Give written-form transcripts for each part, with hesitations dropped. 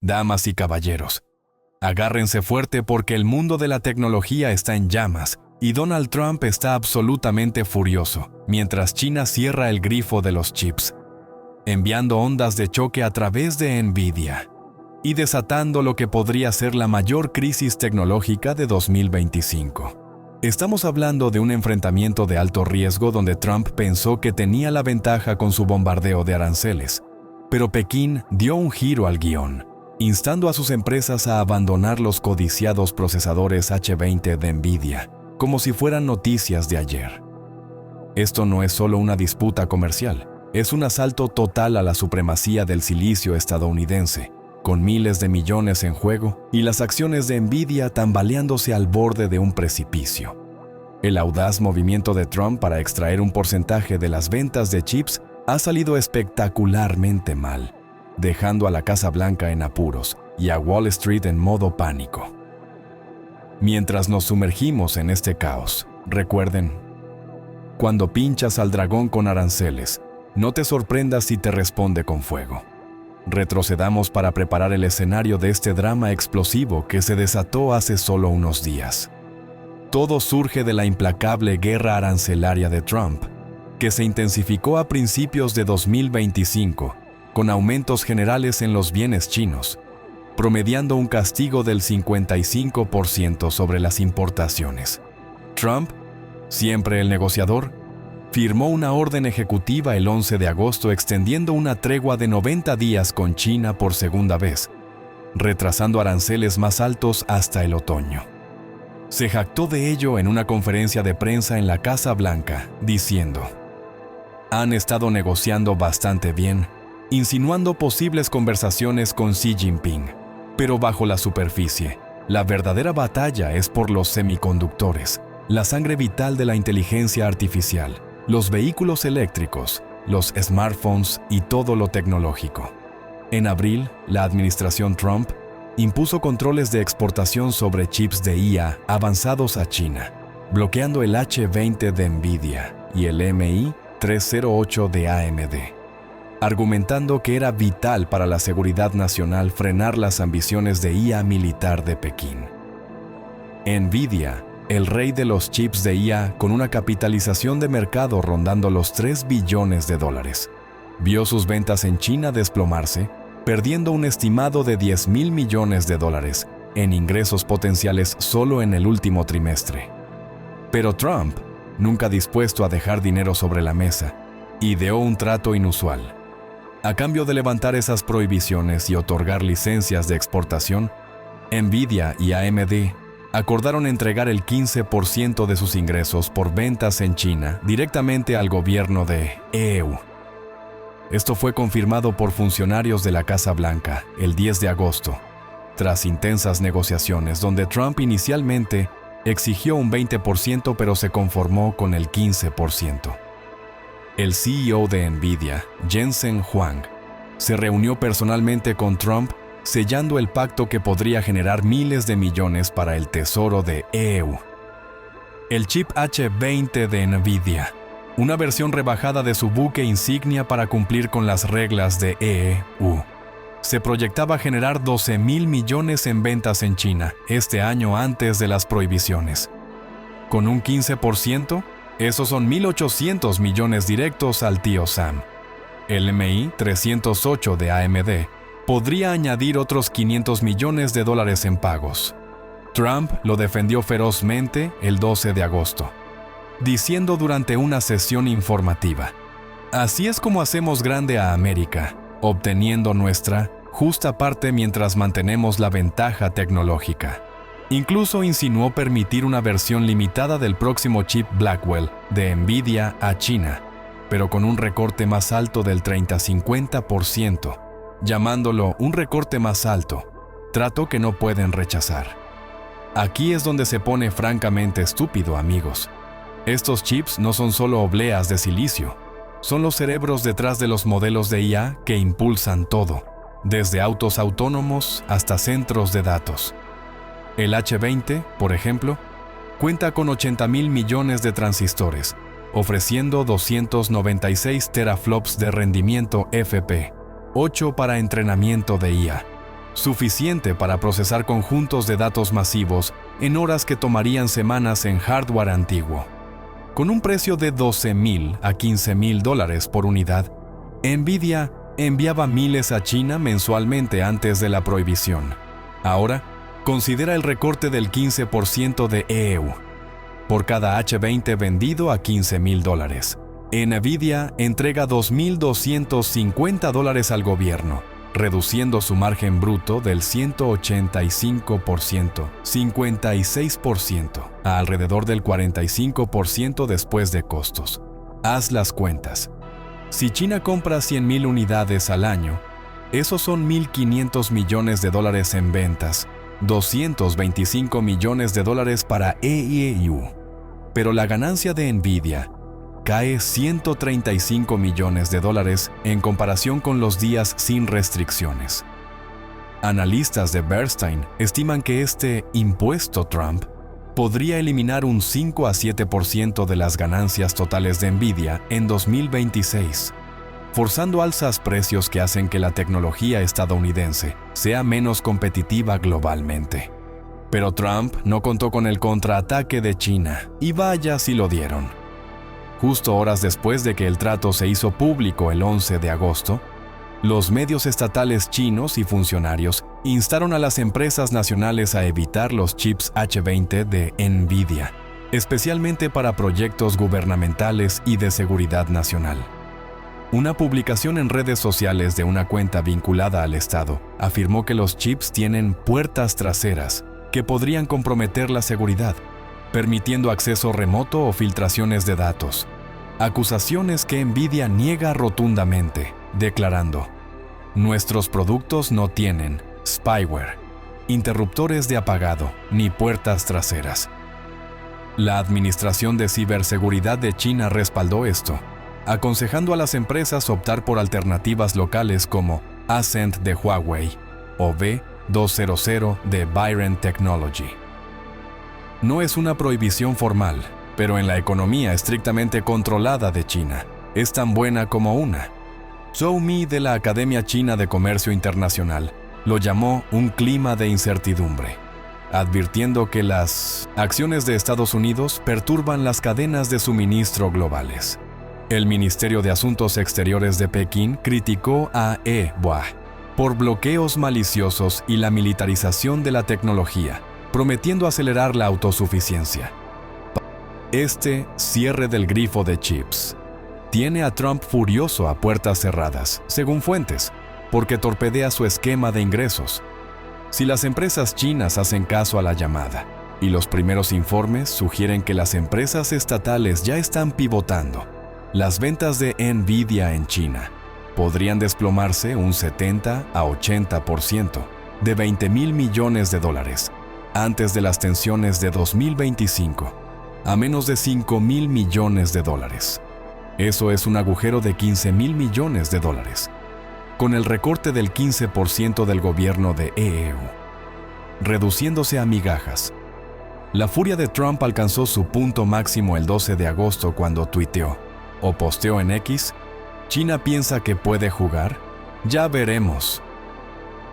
Damas y caballeros, agárrense fuerte porque el mundo de la tecnología está en llamas y Donald Trump está absolutamente furioso, mientras China cierra el grifo de los chips, enviando ondas de choque a través de Nvidia y desatando lo que podría ser la mayor crisis tecnológica de 2025. Estamos hablando de un enfrentamiento de alto riesgo donde Trump pensó que tenía la ventaja con su bombardeo de aranceles, pero Pekín dio un giro al guión, instando a sus empresas a abandonar los codiciados procesadores H20 de Nvidia, como si fueran noticias de ayer. Esto no es solo una disputa comercial, es un asalto total a la supremacía del silicio estadounidense, con miles de millones en juego y las acciones de Nvidia tambaleándose al borde de un precipicio. El audaz movimiento de Trump para extraer un porcentaje de las ventas de chips ha salido espectacularmente mal, dejando a la Casa Blanca en apuros y a Wall Street en modo pánico. Mientras nos sumergimos en este caos, recuerden, cuando pinchas al dragón con aranceles, no te sorprendas si te responde con fuego. Retrocedamos para preparar el escenario de este drama explosivo que se desató hace solo unos días. Todo surge de la implacable guerra arancelaria de Trump, que se intensificó a principios de 2025, con aumentos generales en los bienes chinos, promediando un castigo del 55% sobre las importaciones. Trump, siempre el negociador, firmó una orden ejecutiva el 11 de agosto extendiendo una tregua de 90 días con China por segunda vez, retrasando aranceles más altos hasta el otoño. Se jactó de ello en una conferencia de prensa en la Casa Blanca, diciendo: «Han estado negociando bastante bien, insinuando posibles conversaciones con Xi Jinping, pero bajo la superficie, la verdadera batalla es por los semiconductores, la sangre vital de la inteligencia artificial, los vehículos eléctricos, los smartphones y todo lo tecnológico». En abril, la administración Trump impuso controles de exportación sobre chips de IA avanzados a China, bloqueando el H20 de Nvidia y el MI308 de AMD, argumentando que era vital para la seguridad nacional frenar las ambiciones de IA militar de Pekín. Nvidia, el rey de los chips de IA con una capitalización de mercado rondando los $3 billones, vio sus ventas en China desplomarse, perdiendo un estimado de $10,000 millones en ingresos potenciales solo en el último trimestre. Pero Trump, nunca dispuesto a dejar dinero sobre la mesa, ideó un trato inusual. A cambio de levantar esas prohibiciones y otorgar licencias de exportación, Nvidia y AMD acordaron entregar el 15% de sus ingresos por ventas en China directamente al gobierno de EU. Esto fue confirmado por funcionarios de la Casa Blanca el 10 de agosto, tras intensas negociaciones donde Trump inicialmente exigió un 20% pero se conformó con el 15%. El CEO de Nvidia, Jensen Huang, se reunió personalmente con Trump, sellando el pacto que podría generar miles de millones para el tesoro de EU. El chip H20 de Nvidia, una versión rebajada de su buque insignia para cumplir con las reglas de EU, se proyectaba generar $12,000 millones en ventas en China este año antes de las prohibiciones. Con un 15%, esos son 1.800 millones directos al tío Sam. El MI308 de AMD podría añadir otros $500 millones en pagos. Trump lo defendió ferozmente el 12 de agosto, diciendo durante una sesión informativa: «Así es como hacemos grande a América, obteniendo nuestra justa parte mientras mantenemos la ventaja tecnológica». Incluso insinuó permitir una versión limitada del próximo chip Blackwell de Nvidia a China, pero con un recorte más alto del 30-50%, llamándolo un recorte más alto, trato que no pueden rechazar. Aquí es donde se pone francamente estúpido, amigos. Estos chips no son solo obleas de silicio, son los cerebros detrás de los modelos de IA que impulsan todo, desde autos autónomos hasta centros de datos. El H20, por ejemplo, cuenta con 80,000 millones de transistores, ofreciendo 296 teraflops de rendimiento FP, 8 para entrenamiento de IA, suficiente para procesar conjuntos de datos masivos en horas que tomarían semanas en hardware antiguo. Con un precio de $12,000 a $15,000 por unidad, Nvidia enviaba miles a China mensualmente antes de la prohibición. Ahora, considera el recorte del 15% de EU. Por cada H20 vendido a $15,000, Nvidia entrega $2,250 al gobierno, reduciendo su margen bruto del 185%, 56%, a alrededor del 45% después de costos. Haz las cuentas. Si China compra 100,000 unidades al año, esos son $1,500 millones en ventas, $225 millones para EU. Pero la ganancia de Nvidia cae $135 millones en comparación con los días sin restricciones. Analistas de Bernstein estiman que este impuesto Trump podría eliminar un 5 a 7% de las ganancias totales de Nvidia en 2026, forzando alzas precios que hacen que la tecnología estadounidense sea menos competitiva globalmente. Pero Trump no contó con el contraataque de China, y vaya si lo dieron. Justo horas después de que el trato se hizo público el 11 de agosto, los medios estatales chinos y funcionarios instaron a las empresas nacionales a evitar los chips H20 de Nvidia, especialmente para proyectos gubernamentales y de seguridad nacional. Una publicación en redes sociales de una cuenta vinculada al Estado afirmó que los chips tienen puertas traseras que podrían comprometer la seguridad, permitiendo acceso remoto o filtraciones de datos. Acusaciones que Nvidia niega rotundamente, declarando: "Nuestros productos no tienen spyware, interruptores de apagado ni puertas traseras". La Administración de Ciberseguridad de China respaldó esto, aconsejando a las empresas optar por alternativas locales como Ascend de Huawei o V200 de Byron Technology. No es una prohibición formal, pero en la economía estrictamente controlada de China, es tan buena como una. Zhou Mi de la Academia China de Comercio Internacional lo llamó un clima de incertidumbre, advirtiendo que las acciones de Estados Unidos perturban las cadenas de suministro globales. El Ministerio de Asuntos Exteriores de Pekín criticó a Huawei por bloqueos maliciosos y la militarización de la tecnología, prometiendo acelerar la autosuficiencia. Este cierre del grifo de chips tiene a Trump furioso a puertas cerradas, según fuentes, porque torpedea su esquema de ingresos. Si las empresas chinas hacen caso a la llamada, y los primeros informes sugieren que las empresas estatales ya están pivotando, las ventas de Nvidia en China podrían desplomarse un 70 a 80%, de $20,000 millones, antes de las tensiones de 2025, a menos de $5,000 millones. Eso es un agujero de $15,000 millones, con el recorte del 15% del gobierno de EU, reduciéndose a migajas. La furia de Trump alcanzó su punto máximo el 12 de agosto cuando tuiteó o posteó en X: "¿China piensa que puede jugar? Ya veremos".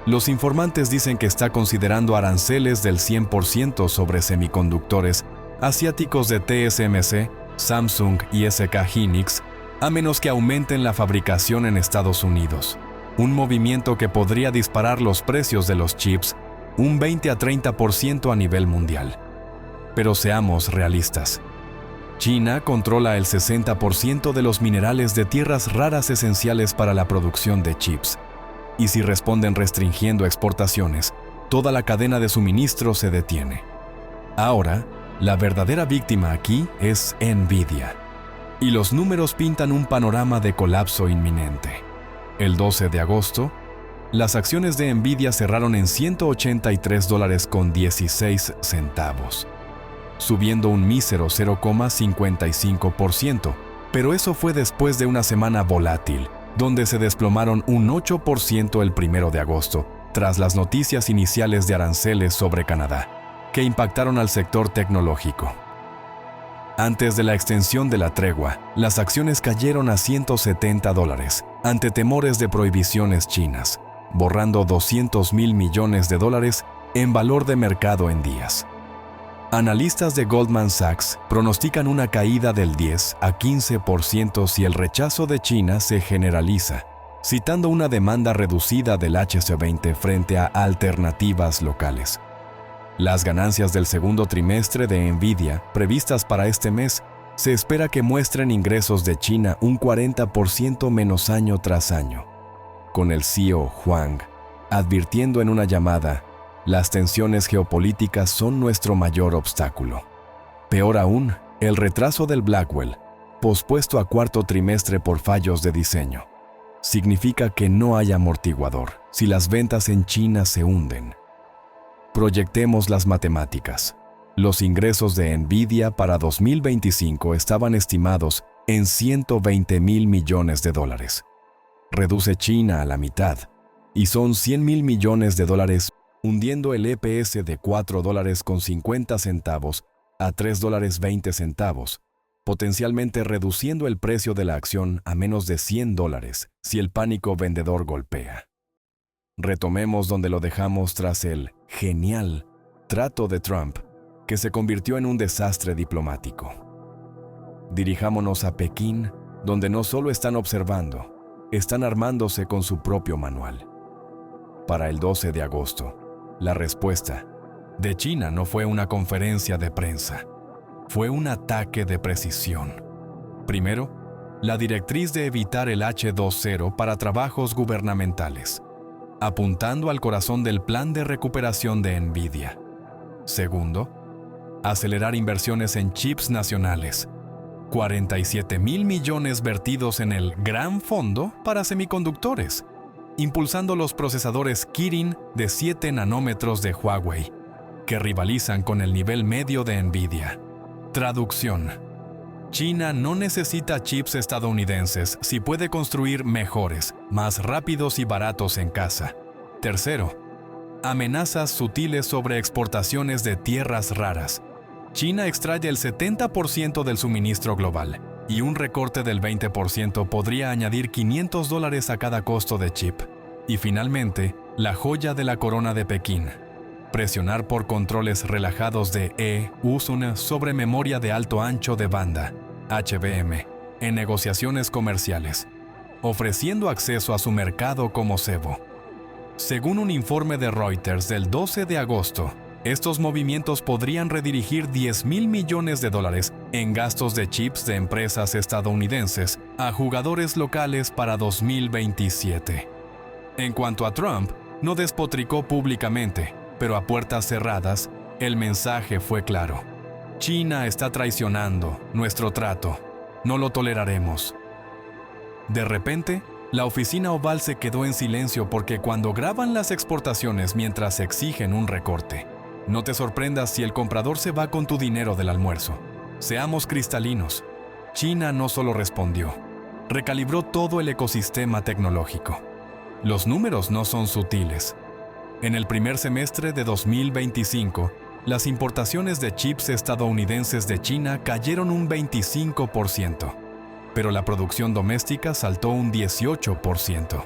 Los informantes dicen que está considerando aranceles del 100% sobre semiconductores asiáticos de TSMC, Samsung y SK Hynix, a menos que aumenten la fabricación en Estados Unidos, un movimiento que podría disparar los precios de los chips un 20 a 30% a nivel mundial. Pero seamos realistas. China controla el 60% de los minerales de tierras raras esenciales para la producción de chips, y si responden restringiendo exportaciones, toda la cadena de suministro se detiene. Ahora, la verdadera víctima aquí es Nvidia, y los números pintan un panorama de colapso inminente. El 12 de agosto, las acciones de Nvidia cerraron en $183.16, subiendo un mísero 0,55%, pero eso fue después de una semana volátil, donde se desplomaron un 8% el 1 de agosto, tras las noticias iniciales de aranceles sobre Canadá, que impactaron al sector tecnológico. Antes de la extensión de la tregua, las acciones cayeron a $170 ante temores de prohibiciones chinas, borrando $200.000 millones en valor de mercado en días. Analistas de Goldman Sachs pronostican una caída del 10 a 15% si el rechazo de China se generaliza, citando una demanda reducida del HC20 frente a alternativas locales. Las ganancias del segundo trimestre de Nvidia, previstas para este mes, se espera que muestren ingresos de China un 40% menos año tras año, con el CEO Huang advirtiendo en una llamada: las tensiones geopolíticas son nuestro mayor obstáculo. Peor aún, el retraso del Blackwell, pospuesto a cuarto trimestre por fallos de diseño, significa que no hay amortiguador si las ventas en China se hunden. Proyectemos las matemáticas. Los ingresos de Nvidia para 2025 estaban estimados en $120.000 millones. Reduce China a la mitad, y son $100.000 millones, hundiendo el EPS de $4.50 a $3.20, potencialmente reduciendo el precio de la acción a menos de $100 si el pánico vendedor golpea. Retomemos donde lo dejamos tras el genial trato de Trump, que se convirtió en un desastre diplomático. Dirijámonos a Pekín, donde no solo están observando, están armándose con su propio manual. Para el 12 de agosto, la respuesta de China no fue una conferencia de prensa, fue un ataque de precisión. Primero, la directriz de evitar el H2.0 para trabajos gubernamentales, apuntando al corazón del plan de recuperación de Nvidia. Segundo, acelerar inversiones en chips nacionales, $47.000 millones vertidos en el Gran Fondo para Semiconductores, impulsando los procesadores Kirin de 7 nanómetros de Huawei, que rivalizan con el nivel medio de Nvidia. Traducción: China no necesita chips estadounidenses si puede construir mejores, más rápidos y baratos en casa. Tercero, amenazas sutiles sobre exportaciones de tierras raras. China extrae el 70% del suministro global, y un recorte del 20% podría añadir $500 a cada costo de chip. Y finalmente, la joya de la corona de Pekín: presionar por controles relajados de EU sobre memoria de alto ancho de banda, HBM, en negociaciones comerciales, ofreciendo acceso a su mercado como cebo. Según un informe de Reuters del 12 de agosto, estos movimientos podrían redirigir $10.000 millones en gastos de chips de empresas estadounidenses a jugadores locales para 2027. En cuanto a Trump, no despotricó públicamente, pero a puertas cerradas, el mensaje fue claro: China está traicionando nuestro trato, no lo toleraremos. De repente, la oficina oval se quedó en silencio porque cuando graban las exportaciones mientras exigen un recorte, no te sorprendas si el comprador se va con tu dinero del almuerzo. Seamos cristalinos. China no solo respondió, recalibró todo el ecosistema tecnológico. Los números no son sutiles. En el primer semestre de 2025, las importaciones de chips estadounidenses de China cayeron un 25%, pero la producción doméstica saltó un 18%.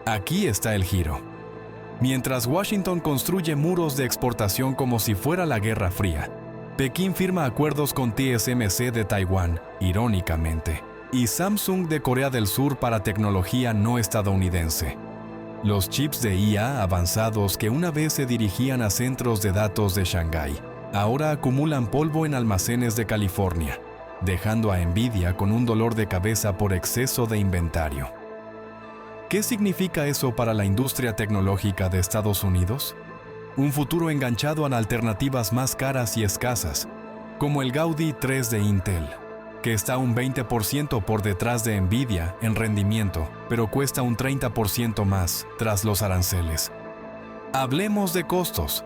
Aquí está el giro. Mientras Washington construye muros de exportación como si fuera la Guerra Fría, Pekín firma acuerdos con TSMC de Taiwán, irónicamente, y Samsung de Corea del Sur para tecnología no estadounidense. Los chips de IA avanzados que una vez se dirigían a centros de datos de Shanghái, ahora acumulan polvo en almacenes de California, dejando a Nvidia con un dolor de cabeza por exceso de inventario. ¿Qué significa eso para la industria tecnológica de Estados Unidos? Un futuro enganchado a alternativas más caras y escasas, como el Gaudi 3 de Intel, que está un 20% por detrás de Nvidia en rendimiento, pero cuesta un 30% más tras los aranceles. Hablemos de costos.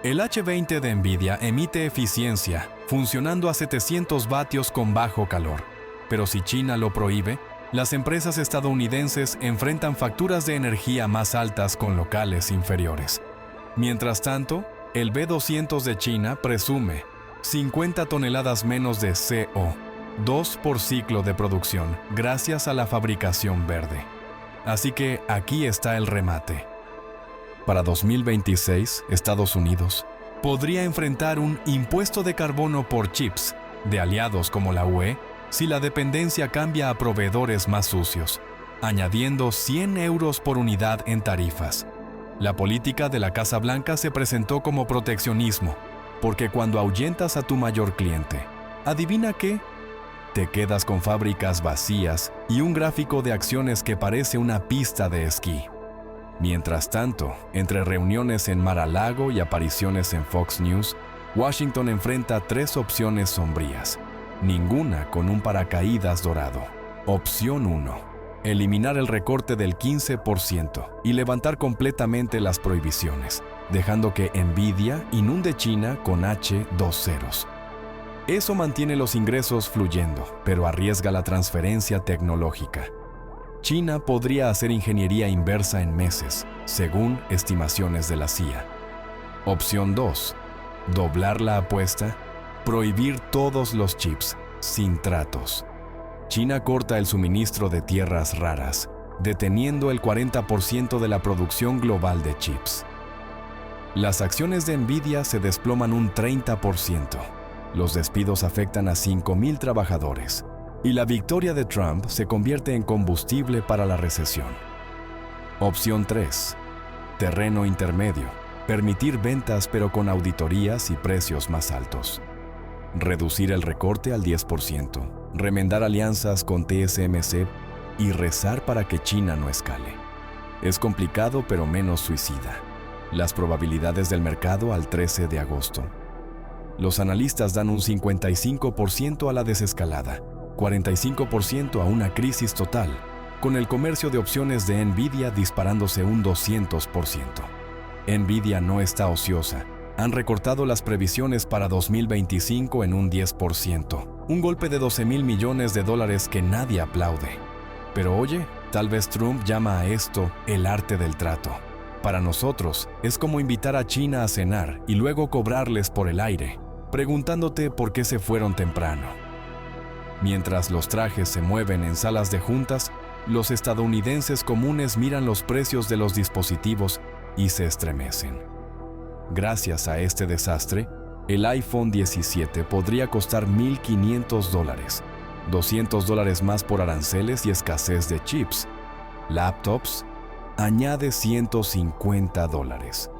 El H20 de Nvidia emite eficiencia, funcionando a 700 vatios con bajo calor, pero si China lo prohíbe, las empresas estadounidenses enfrentan facturas de energía más altas con locales inferiores. Mientras tanto, el B200 de China presume 50 toneladas menos de CO2 por ciclo de producción, gracias a la fabricación verde. Así que aquí está el remate. Para 2026, Estados Unidos podría enfrentar un impuesto de carbono por chips de aliados como la UE si la dependencia cambia a proveedores más sucios, añadiendo 100 euros por unidad en tarifas. La política de la Casa Blanca se presentó como proteccionismo, porque cuando ahuyentas a tu mayor cliente, ¿adivina qué? Te quedas con fábricas vacías y un gráfico de acciones que parece una pista de esquí. Mientras tanto, entre reuniones en Mar-a-Lago y apariciones en Fox News, Washington enfrenta 3 opciones sombrías, ninguna con un paracaídas dorado. Opción 1. Eliminar el recorte del 15% y levantar completamente las prohibiciones, dejando que Nvidia inunde China con H 2 ceros. Eso mantiene los ingresos fluyendo, pero arriesga la transferencia tecnológica. China podría hacer ingeniería inversa en meses, según estimaciones de la CIA. Opción 2. Doblar la apuesta, prohibir todos los chips, sin tratos. China corta el suministro de tierras raras, deteniendo el 40% de la producción global de chips. Las acciones de Nvidia se desploman un 30%. Los despidos afectan a 5,000 trabajadores. Y la victoria de Trump se convierte en combustible para la recesión. Opción 3. Terreno intermedio. Permitir ventas pero con auditorías y precios más altos. Reducir el recorte al 10%. Remendar alianzas con TSMC y rezar para que China no escale. Es complicado pero menos suicida. Las probabilidades del mercado al 13 de agosto. Los analistas dan un 55% a la desescalada, 45% a una crisis total, con el comercio de opciones de Nvidia disparándose un 200%. Nvidia no está ociosa. Han recortado las previsiones para 2025 en un 10%, un golpe de $12,000 millones que nadie aplaude. Pero oye, tal vez Trump llama a esto el arte del trato. Para nosotros, es como invitar a China a cenar y luego cobrarles por el aire, preguntándote por qué se fueron temprano. Mientras los trajes se mueven en salas de juntas, los estadounidenses comunes miran los precios de los dispositivos y se estremecen. Gracias a este desastre, el iPhone 17 podría costar $1,500, $200 más por aranceles y escasez de chips. Laptops, añade $150.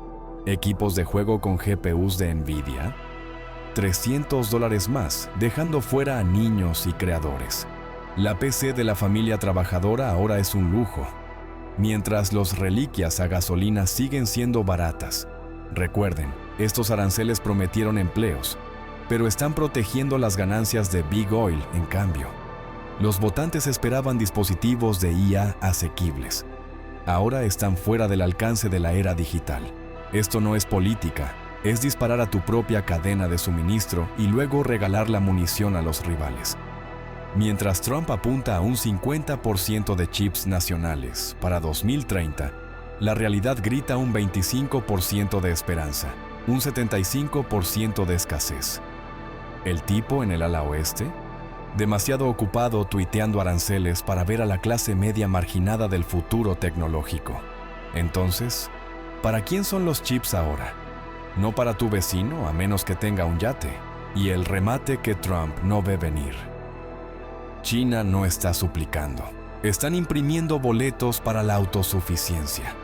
Equipos de juego con GPUs de Nvidia, $300 más, dejando fuera a niños y creadores. La PC de la familia trabajadora ahora es un lujo, mientras los reliquias a gasolina siguen siendo baratas. Recuerden, estos aranceles prometieron empleos, pero están protegiendo las ganancias de Big Oil en cambio. Los votantes esperaban dispositivos de IA asequibles. Ahora están fuera del alcance de la era digital. Esto no es política, es disparar a tu propia cadena de suministro y luego regalar la munición a los rivales. Mientras Trump apunta a un 50% de chips nacionales para 2030, la realidad grita un 25% de esperanza, un 75% de escasez. ¿El tipo en el ala oeste? Demasiado ocupado tuiteando aranceles para ver a la clase media marginada del futuro tecnológico. Entonces, ¿para quién son los chips ahora? No para tu vecino, a menos que tenga un yate. Y el remate que Trump no ve venir. China no está suplicando. Están imprimiendo boletos para la autosuficiencia.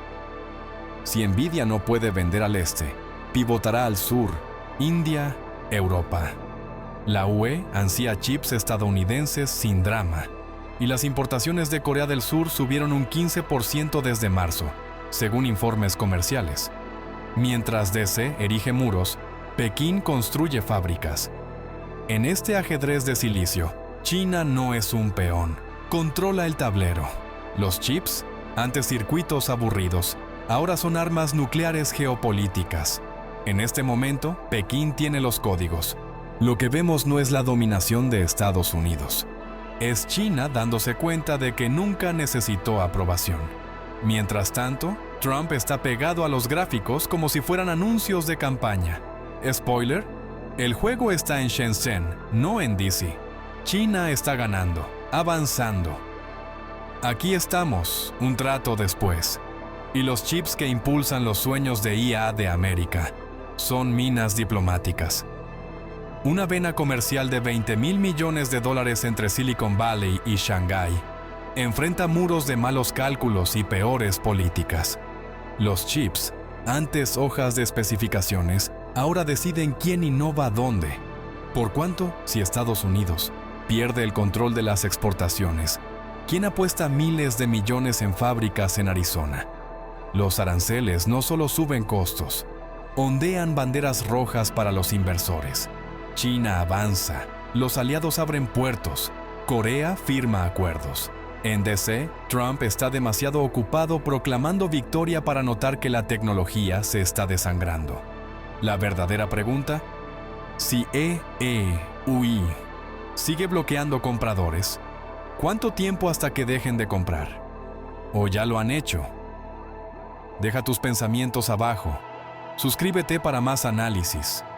Si Nvidia no puede vender al este, pivotará al sur, India, Europa. La UE ansía chips estadounidenses sin drama, y las importaciones de Corea del Sur subieron un 15% desde marzo, según informes comerciales. Mientras DC erige muros, Pekín construye fábricas. En este ajedrez de silicio, China no es un peón, controla el tablero. Los chips, antes circuitos aburridos, ahora son armas nucleares geopolíticas. En este momento, Pekín tiene los códigos. Lo que vemos no es la dominación de Estados Unidos. Es China dándose cuenta de que nunca necesitó aprobación. Mientras tanto, Trump está pegado a los gráficos como si fueran anuncios de campaña. Spoiler, el juego está en Shenzhen, no en DC. China está ganando, avanzando. Aquí estamos, un trato después. Y los chips que impulsan los sueños de IA de América son minas diplomáticas. Una vena comercial de $20,000 millones entre Silicon Valley y Shanghái enfrenta muros de malos cálculos y peores políticas. Los chips, antes hojas de especificaciones, ahora deciden quién innova dónde. ¿Por cuánto? Si Estados Unidos pierde el control de las exportaciones, ¿quién apuesta miles de millones en fábricas en Arizona? Los aranceles no solo suben costos, ondean banderas rojas para los inversores. China avanza, los aliados abren puertos, Corea firma acuerdos. En DC, Trump está demasiado ocupado proclamando victoria para notar que la tecnología se está desangrando. La verdadera pregunta: si EEUI sigue bloqueando compradores, ¿cuánto tiempo hasta que dejen de comprar? ¿O ya lo han hecho? Deja tus pensamientos abajo. Suscríbete para más análisis.